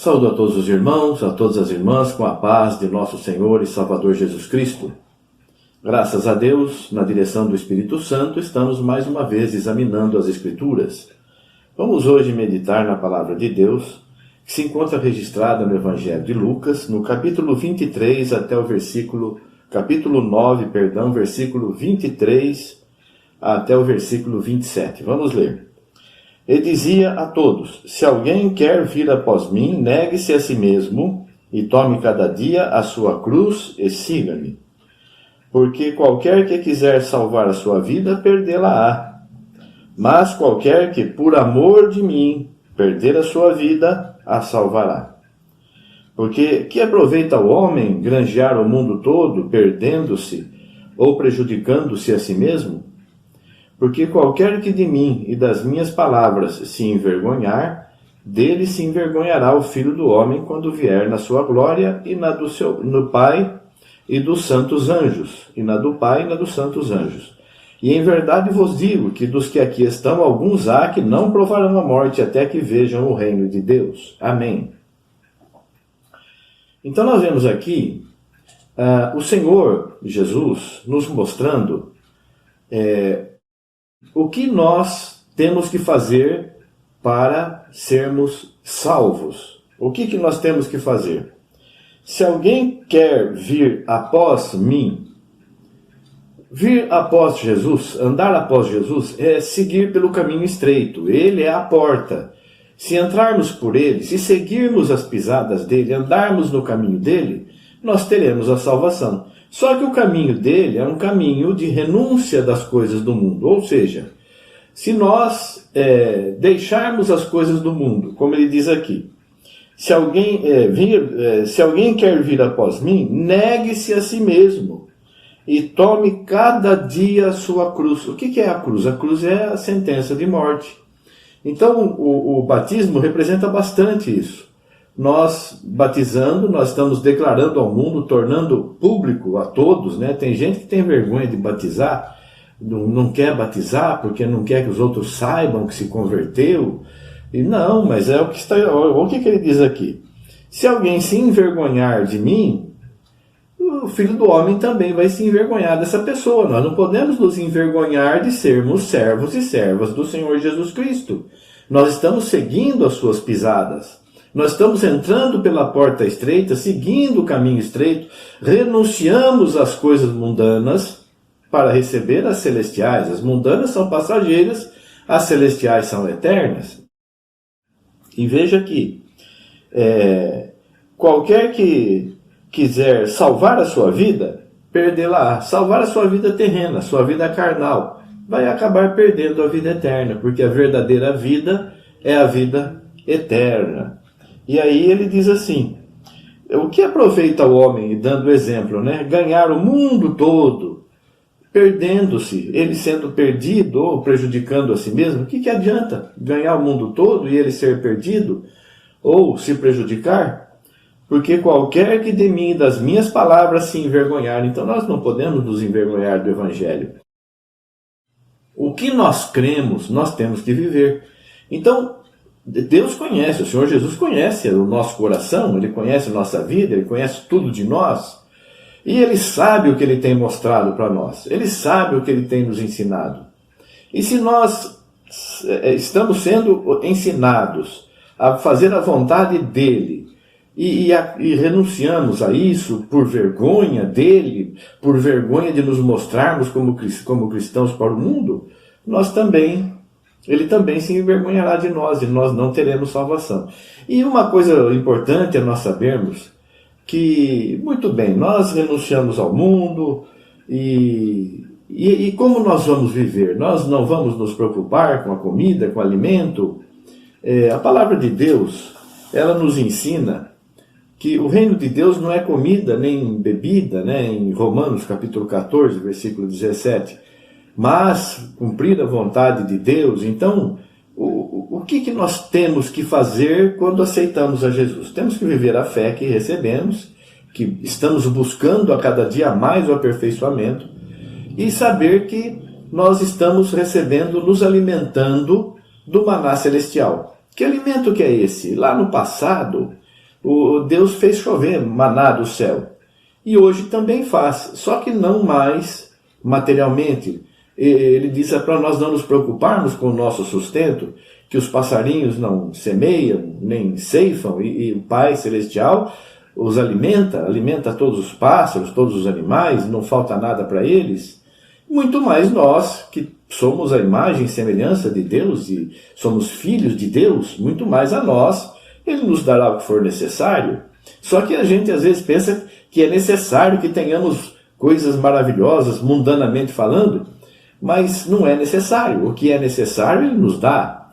Saúdo a todos os irmãos, a todas as irmãs, com a paz de nosso Senhor e Salvador Jesus Cristo. Graças a Deus, na direção do Espírito Santo, estamos mais uma vez examinando as Escrituras. Vamos hoje meditar na Palavra de Deus, que se encontra registrada no Evangelho de Lucas, no capítulo 23 até o versículo 23 até o versículo 27. Vamos ler. E dizia a todos: se alguém quer vir após mim, negue-se a si mesmo e tome cada dia a sua cruz e siga-me. Porque qualquer que quiser salvar a sua vida, perdê-la-á. Mas qualquer que, por amor de mim, perder a sua vida, a salvará. Porque que aproveita o homem granjear o mundo todo, perdendo-se ou prejudicando-se a si mesmo? Porque qualquer que de mim e das minhas palavras se envergonhar, dele se envergonhará o Filho do Homem quando vier na sua glória e na do Pai e dos santos anjos. E em verdade vos digo que dos que aqui estão, alguns há que não provarão a morte até que vejam o reino de Deus. Amém. Então nós vemos aqui o Senhor Jesus nos mostrando o que nós temos que fazer para sermos salvos. O que nós temos que fazer? Se alguém quer vir após mim, vir após Jesus, andar após Jesus, é seguir pelo caminho estreito. Ele é a porta. Se entrarmos por ele, se seguirmos as pisadas dele, andarmos no caminho dele, nós teremos a salvação. Só que o caminho dele é um caminho de renúncia das coisas do mundo. Ou seja, se nós deixarmos as coisas do mundo, como ele diz aqui, se alguém quer vir após mim, negue-se a si mesmo e tome cada dia a sua cruz. O que é a cruz? A cruz é a sentença de morte. Então, o batismo representa bastante isso. Nós, batizando, nós estamos declarando ao mundo, tornando público a todos, né? Tem gente que tem vergonha de batizar, não quer batizar porque não quer que os outros saibam que se converteu. E não, mas é o que está. O que ele diz aqui? Se alguém se envergonhar de mim, o Filho do Homem também vai se envergonhar dessa pessoa. Nós não podemos nos envergonhar de sermos servos e servas do Senhor Jesus Cristo. Nós estamos seguindo as suas pisadas. Nós estamos entrando pela porta estreita, seguindo o caminho estreito, renunciamos às coisas mundanas para receber as celestiais. As mundanas são passageiras, as celestiais são eternas. E veja aqui, qualquer que quiser salvar a sua vida, perdê-la. Salvar a sua vida terrena, a sua vida carnal, vai acabar perdendo a vida eterna, porque a verdadeira vida é a vida eterna. E aí ele diz assim: o que aproveita o homem, dando exemplo, né? Ganhar o mundo todo, perdendo-se, ele sendo perdido ou prejudicando a si mesmo. O que adianta ganhar o mundo todo e ele ser perdido ou se prejudicar? Porque qualquer que de mim e das minhas palavras se envergonhar. Então nós não podemos nos envergonhar do Evangelho. O que nós cremos, nós temos que viver. Então, Deus conhece, o Senhor Jesus conhece o nosso coração, Ele conhece a nossa vida, Ele conhece tudo de nós. E Ele sabe o que Ele tem mostrado para nós. Ele sabe o que Ele tem nos ensinado. E se nós estamos sendo ensinados a fazer a vontade dEle e renunciamos a isso por vergonha dEle, por vergonha de nos mostrarmos como cristãos para o mundo, Ele também se envergonhará de nós e nós não teremos salvação. E uma coisa importante é nós sabermos que, muito bem, nós renunciamos ao mundo e como nós vamos viver? Nós não vamos nos preocupar com a comida, com o alimento? A palavra de Deus, ela nos ensina que o reino de Deus não é comida nem bebida, né? Em Romanos capítulo 14, versículo 17. Mas cumprir a vontade de Deus. Então, o que nós temos que fazer quando aceitamos a Jesus? Temos que viver a fé que recebemos, que estamos buscando a cada dia mais o aperfeiçoamento, e saber que nós estamos recebendo, nos alimentando do maná celestial. Que alimento que é esse? Lá no passado, Deus fez chover maná do céu. E hoje também faz, só que não mais materialmente. Ele diz para nós não nos preocuparmos com o nosso sustento, que os passarinhos não semeiam, nem ceifam, e o Pai Celestial os alimenta todos os pássaros, todos os animais, não falta nada para eles. Muito mais nós, que somos a imagem e semelhança de Deus e somos filhos de Deus, muito mais a nós, Ele nos dará o que for necessário. Só que a gente às vezes pensa que é necessário que tenhamos coisas maravilhosas, mundanamente falando, mas não é necessário. O que é necessário Ele nos dá.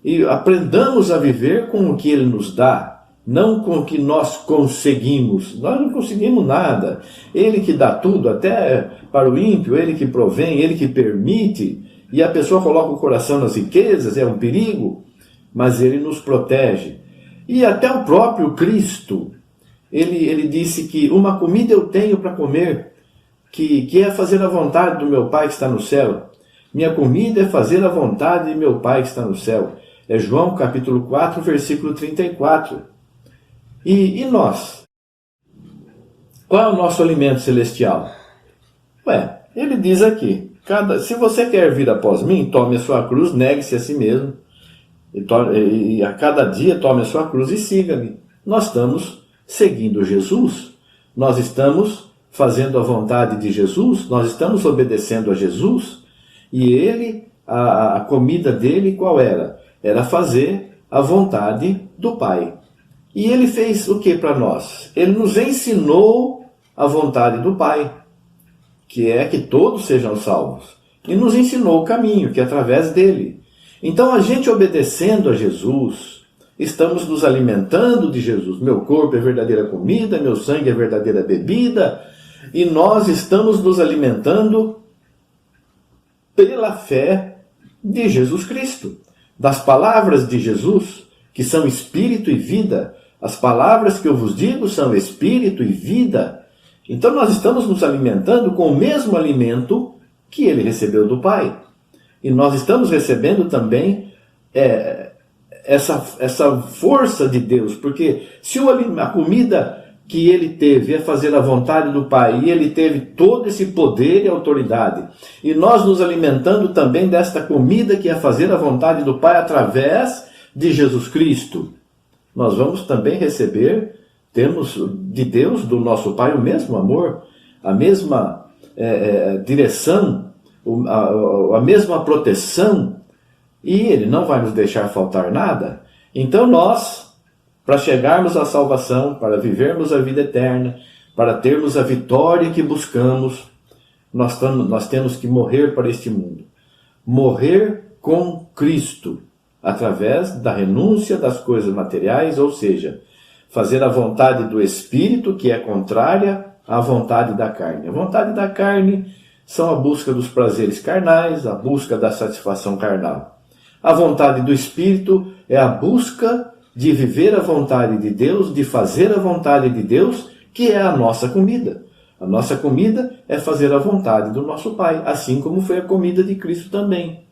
E aprendamos a viver com o que Ele nos dá, não com o que nós conseguimos. Nós não conseguimos nada. Ele que dá tudo, até para o ímpio, Ele que provém, Ele que permite, e a pessoa coloca o coração nas riquezas, é um perigo, mas Ele nos protege. E até o próprio Cristo, ele disse que uma comida eu tenho para comer, que é fazer a vontade do meu Pai que está no céu. Minha comida é fazer a vontade de meu Pai que está no céu. É João capítulo 4, versículo 34. E nós? Qual é o nosso alimento celestial? Ele diz aqui, se você quer vir após mim, tome a sua cruz, negue-se a si mesmo, e a cada dia tome a sua cruz e siga-me. Nós estamos seguindo Jesus, nós estamos fazendo a vontade de Jesus, nós estamos obedecendo a Jesus, e Ele, a comida dele qual era? Era fazer a vontade do Pai. E Ele fez o que para nós? Ele nos ensinou a vontade do Pai, que é que todos sejam salvos. E nos ensinou o caminho, que é através dele. Então, a gente obedecendo a Jesus, estamos nos alimentando de Jesus. Meu corpo é verdadeira comida, meu sangue é verdadeira bebida, e nós estamos nos alimentando pela fé de Jesus Cristo, das palavras de Jesus, que são espírito e vida. As palavras que eu vos digo são espírito e vida. Então nós estamos nos alimentando com o mesmo alimento que ele recebeu do Pai. E nós estamos recebendo também essa força de Deus, porque se a comida que ele teve é fazer a vontade do Pai, e ele teve todo esse poder e autoridade, e nós nos alimentando também desta comida que é fazer a vontade do Pai através de Jesus Cristo, nós vamos também receber, temos de Deus, do nosso Pai, o mesmo amor, a mesma direção, a mesma proteção, e Ele não vai nos deixar faltar nada. Então nós, para chegarmos à salvação, para vivermos a vida eterna, para termos a vitória que buscamos, nós temos que morrer para este mundo. Morrer com Cristo, através da renúncia das coisas materiais, ou seja, fazer a vontade do Espírito, que é contrária à vontade da carne. A vontade da carne são a busca dos prazeres carnais, a busca da satisfação carnal. A vontade do Espírito é a busca de viver a vontade de Deus, de fazer a vontade de Deus, que é a nossa comida. A nossa comida é fazer a vontade do nosso Pai, assim como foi a comida de Cristo também.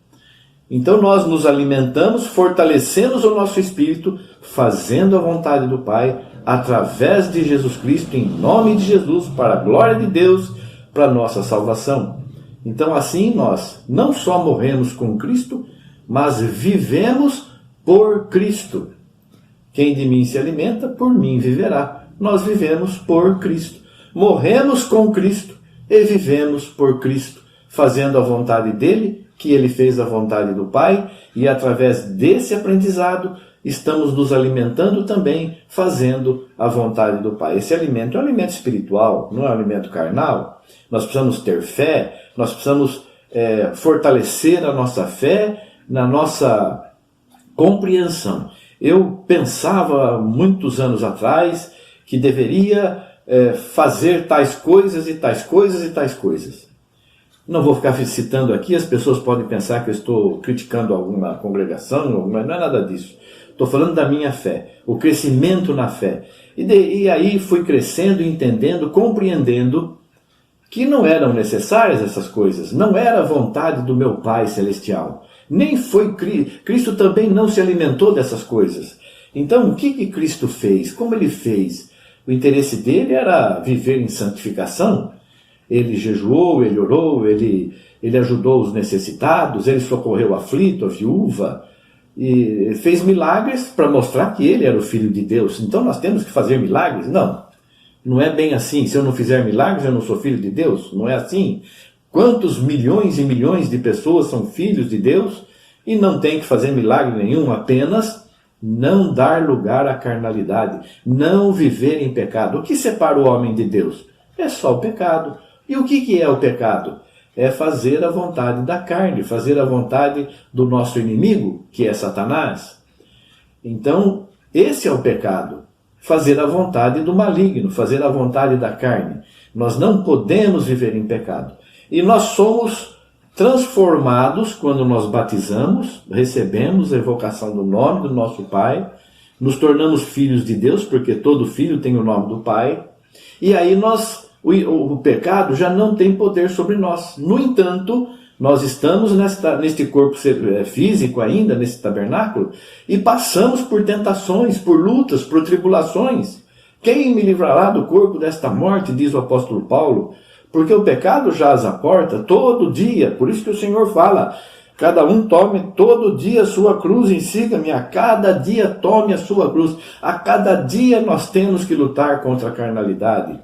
Então nós nos alimentamos, fortalecemos o nosso espírito, fazendo a vontade do Pai, através de Jesus Cristo, em nome de Jesus, para a glória de Deus, para a nossa salvação. Então assim nós não só morremos com Cristo, mas vivemos por Cristo. Quem de mim se alimenta, por mim viverá. Nós vivemos por Cristo. Morremos com Cristo e vivemos por Cristo, fazendo a vontade dele, que ele fez a vontade do Pai, e através desse aprendizado estamos nos alimentando também, fazendo a vontade do Pai. Esse alimento é um alimento espiritual, não é um alimento carnal. Nós precisamos ter fé, nós precisamos fortalecer a nossa fé na nossa compreensão. Eu pensava muitos anos atrás que deveria fazer tais coisas e tais coisas e tais coisas. Não vou ficar citando aqui, as pessoas podem pensar que eu estou criticando alguma congregação, não é nada disso. Estou falando da minha fé, o crescimento na fé. E aí fui crescendo, entendendo, compreendendo que não eram necessárias essas coisas, não era a vontade do meu Pai Celestial. Nem foi Cristo também não se alimentou dessas coisas. Então, o que Cristo fez? Como ele fez? O interesse dele era viver em santificação. Ele jejuou, ele orou, ele ajudou os necessitados, ele socorreu o aflito, a viúva, e fez milagres para mostrar que ele era o Filho de Deus. Então nós temos que fazer milagres? Não, não é bem assim. Se eu não fizer milagres, eu não sou filho de Deus? Não é assim. Quantos milhões e milhões de pessoas são filhos de Deus e não tem que fazer milagre nenhum, apenas não dar lugar à carnalidade, não viver em pecado. O que separa o homem de Deus? É só o pecado. E o que é o pecado? É fazer a vontade da carne, fazer a vontade do nosso inimigo, que é Satanás. Então, esse é o pecado. Fazer a vontade do maligno, fazer a vontade da carne. Nós não podemos viver em pecado. E nós somos transformados quando nós batizamos, recebemos a evocação do nome do nosso Pai, nos tornamos filhos de Deus, porque todo filho tem o nome do Pai, e aí o pecado já não tem poder sobre nós. No entanto, nós estamos neste corpo físico ainda, nesse tabernáculo, e passamos por tentações, por lutas, por tribulações. Quem me livrará do corpo desta morte, diz o apóstolo Paulo, porque o pecado jaz à porta todo dia. Por isso que o Senhor fala, cada um tome todo dia a sua cruz e siga-me. A cada dia tome a sua cruz. A cada dia nós temos que lutar contra a carnalidade,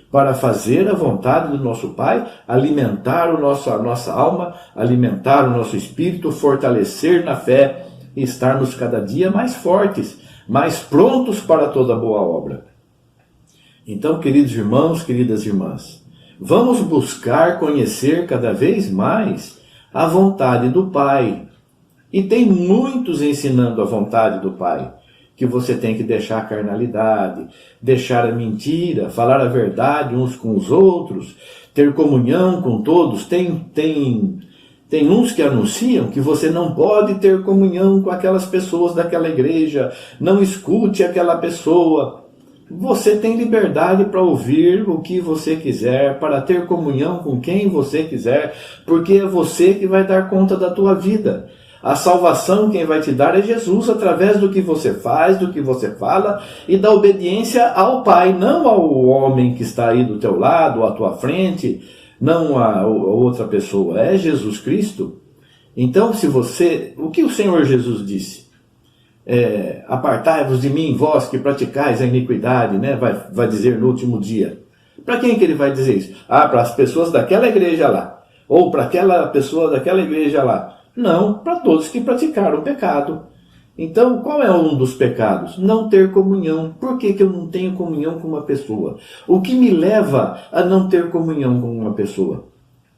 para fazer a vontade do nosso Pai, alimentar a nossa alma, alimentar o nosso espírito, fortalecer na fé e estarmos cada dia mais fortes, mais prontos para toda boa obra. Então, queridos irmãos, queridas irmãs, vamos buscar conhecer cada vez mais a vontade do Pai. E tem muitos ensinando a vontade do Pai. Que você tem que deixar a carnalidade, deixar a mentira, falar a verdade uns com os outros, ter comunhão com todos. Tem uns que anunciam que você não pode ter comunhão com aquelas pessoas daquela igreja, não escute aquela pessoa. Você tem liberdade para ouvir o que você quiser, para ter comunhão com quem você quiser, porque é você que vai dar conta da tua vida. A salvação quem vai te dar é Jesus, através do que você faz, do que você fala e da obediência ao Pai, não ao homem que está aí do teu lado, à tua frente, não a outra pessoa, é Jesus Cristo. Então, o que o Senhor Jesus disse? Apartai-vos de mim, vós que praticais a iniquidade, né? vai dizer no último dia. Para quem que ele vai dizer isso? Para as pessoas daquela igreja lá, ou para aquela pessoa daquela igreja lá. Não, para todos que praticaram o pecado. Então, qual é um dos pecados? Não ter comunhão. Por que eu não tenho comunhão com uma pessoa? O que me leva a não ter comunhão com uma pessoa?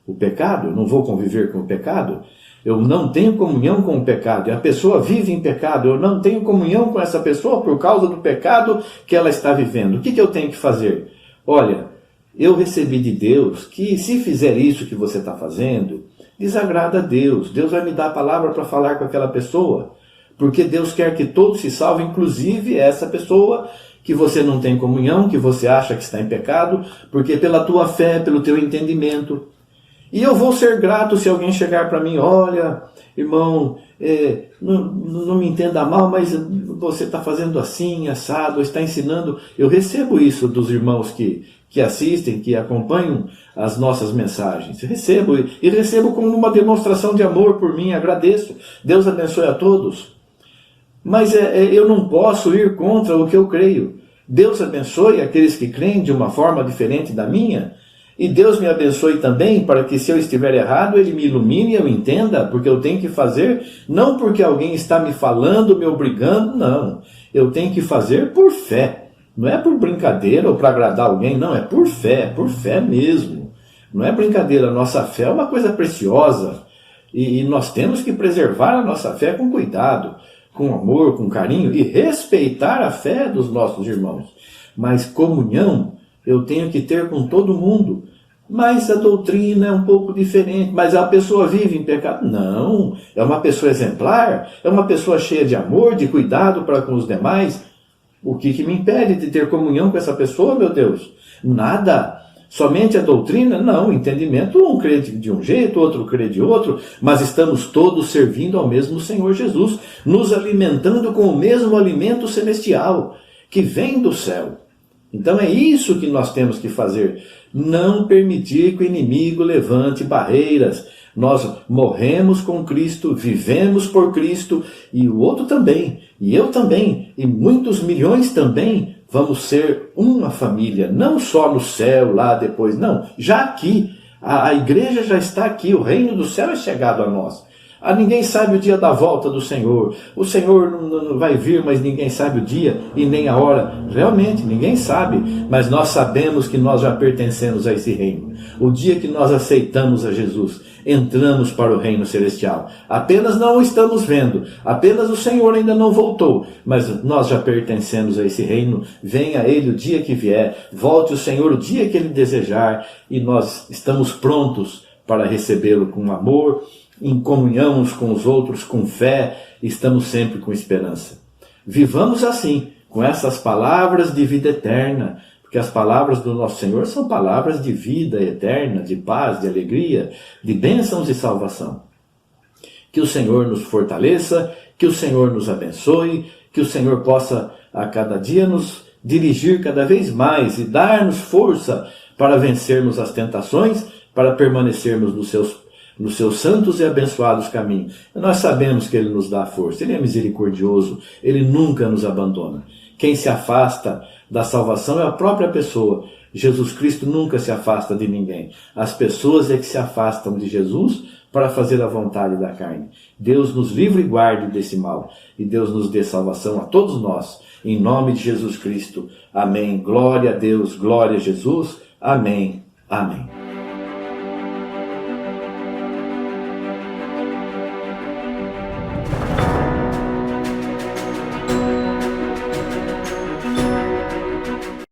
O pecado? Eu não vou conviver com o pecado? Eu não tenho comunhão com o pecado. E a pessoa vive em pecado. Eu não tenho comunhão com essa pessoa por causa do pecado que ela está vivendo. O que eu tenho que fazer? Olha, eu recebi de Deus que se fizer isso que você está fazendo, desagrada a Deus. Deus vai me dar a palavra para falar com aquela pessoa. Porque Deus quer que todos se salvem, inclusive essa pessoa que você não tem comunhão, que você acha que está em pecado, porque pela tua fé, pelo teu entendimento. E eu vou ser grato se alguém chegar para mim, olha, irmão, não me entenda mal, mas você está fazendo assim, assado, está ensinando. Eu recebo isso dos irmãos que assistem, que acompanham as nossas mensagens. Recebo, e recebo como uma demonstração de amor por mim, agradeço. Deus abençoe a todos. Mas eu não posso ir contra o que eu creio. Deus abençoe aqueles que creem de uma forma diferente da minha, e Deus me abençoe também para que, se eu estiver errado, Ele me ilumine e eu entenda, porque eu tenho que fazer, não porque alguém está me falando, me obrigando, não. Eu tenho que fazer por fé. Não é por brincadeira ou para agradar alguém, não, é por fé mesmo. Não é brincadeira, a nossa fé é uma coisa preciosa e nós temos que preservar a nossa fé com cuidado, com amor, com carinho e respeitar a fé dos nossos irmãos. Mas comunhão eu tenho que ter com todo mundo. Mas a doutrina é um pouco diferente. Mas a pessoa vive em pecado? Não, é uma pessoa exemplar, é uma pessoa cheia de amor, de cuidado para com os demais. O que me impede de ter comunhão com essa pessoa, meu Deus? Nada. Somente a doutrina? Não, o entendimento, um crê de um jeito, outro crê de outro, mas estamos todos servindo ao mesmo Senhor Jesus, nos alimentando com o mesmo alimento celestial, que vem do céu. Então é isso que nós temos que fazer, não permitir que o inimigo levante barreiras. Nós morremos com Cristo, vivemos por Cristo, e o outro também, e eu também, e muitos milhões também, vamos ser uma família, não só no céu, lá depois, não, já aqui, a igreja já está aqui, o reino do céu é chegado a nós. Ninguém sabe o dia da volta do Senhor. O Senhor não vai vir, mas ninguém sabe o dia e nem a hora. Realmente, ninguém sabe. Mas nós sabemos que nós já pertencemos a esse reino. O dia que nós aceitamos a Jesus, entramos para o reino celestial. Apenas não o estamos vendo. Apenas o Senhor ainda não voltou. Mas nós já pertencemos a esse reino. Venha Ele o dia que vier. Volte o Senhor o dia que Ele desejar. E nós estamos prontos para recebê-lo com amor, em comunhão uns com os outros, com fé, estamos sempre com esperança. Vivamos assim, com essas palavras de vida eterna, porque as palavras do nosso Senhor são palavras de vida eterna, de paz, de alegria, de bênçãos e salvação. Que o Senhor nos fortaleça, que o Senhor nos abençoe, que o Senhor possa a cada dia nos dirigir cada vez mais e dar-nos força para vencermos as tentações, para permanecermos nos seus santos e abençoados caminhos. Nós sabemos que Ele nos dá força, Ele é misericordioso, Ele nunca nos abandona. Quem se afasta da salvação é a própria pessoa. Jesus Cristo nunca se afasta de ninguém. As pessoas é que se afastam de Jesus para fazer a vontade da carne. Deus nos livre e guarde desse mal. E Deus nos dê salvação a todos nós. Em nome de Jesus Cristo. Amém. Glória a Deus, glória a Jesus. Amém. Amém.